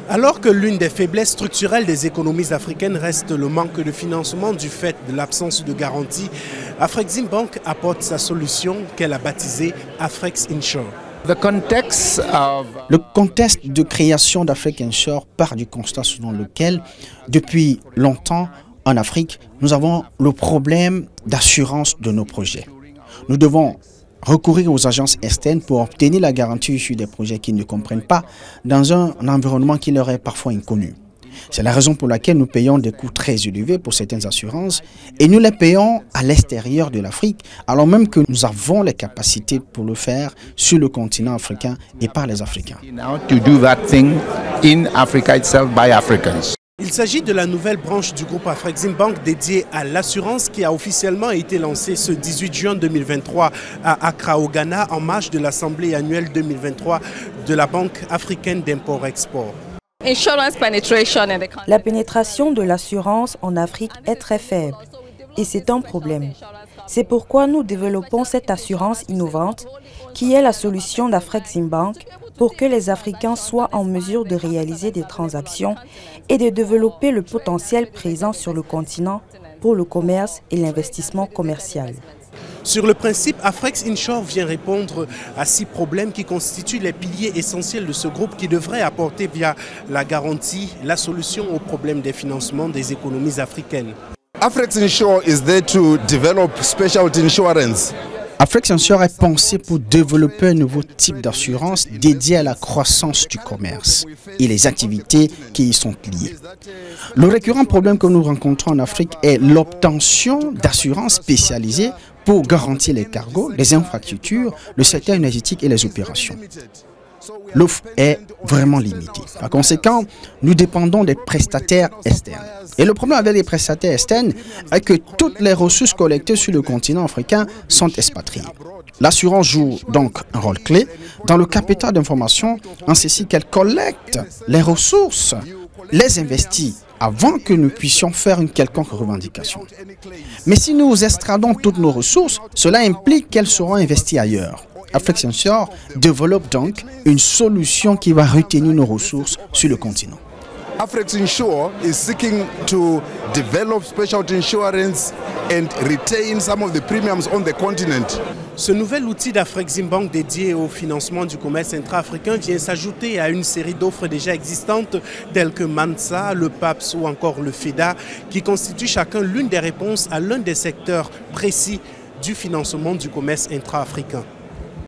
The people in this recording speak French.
Alors que l'une des faiblesses structurelles des économies africaines reste le manque de financement du fait de l'absence de garantie, Afreximbank apporte sa solution qu'elle a baptisée Afrexinsure. Le contexte de création d'Afrexinsure part du constat selon lequel, depuis longtemps en Afrique, nous avons le problème d'assurance de nos projets. Nous devons recourir aux agences externes pour obtenir la garantie issue des projets qu'ils ne comprennent pas dans un environnement qui leur est parfois inconnu. C'est la raison pour laquelle nous payons des coûts très élevés pour certaines assurances et nous les payons à l'extérieur de l'Afrique, alors même que nous avons les capacités pour le faire sur le continent africain et par les Africains. Il s'agit de la nouvelle branche du groupe Afreximbank dédiée à l'assurance qui a officiellement été lancée ce 18 juin 2023 à Accra au Ghana en marge de l'Assemblée annuelle 2023 de la Banque africaine d'import-export. La pénétration de l'assurance en Afrique est très faible et c'est un problème. C'est pourquoi nous développons cette assurance innovante qui est la solution d'Afreximbank pour que les Africains soient en mesure de réaliser des transactions et de développer le potentiel présent sur le continent pour le commerce et l'investissement commercial. Sur le principe, Afrexinsure vient répondre à 6 problèmes qui constituent les piliers essentiels de ce groupe qui devrait apporter via la garantie la solution aux problèmes des financements des économies africaines. Afrexinsure is there to develop specialty insurance. Afrexinsure est pensé pour développer un nouveau type d'assurance dédié à la croissance du commerce et les activités qui y sont liées. Le récurrent problème que nous rencontrons en Afrique est l'obtention d'assurances spécialisées pour garantir les cargos, les infrastructures, le secteur énergétique et les opérations. L'offre est vraiment limitée. Par conséquent, nous dépendons des prestataires externes. Et le problème avec les prestataires externes est que toutes les ressources collectées sur le continent africain sont expatriées. L'assurance joue donc un rôle clé dans le capital d'information en ceci qu'elle collecte les ressources, les investit avant que nous puissions faire une quelconque revendication. Mais si nous extradons toutes nos ressources, cela implique qu'elles seront investies ailleurs. Afrexinsure développe donc une solution qui va retenir nos ressources sur le continent. Afrexinsure is seeking to develop specialty insurance and retain some of the premiums on the continent. Ce nouvel outil d'Afreximbank dédié au financement du commerce intra-africain vient s'ajouter à une série d'offres déjà existantes telles que Mansa, le PAPS ou encore le FEDA qui constituent chacun l'une des réponses à l'un des secteurs précis du financement du commerce intra-africain.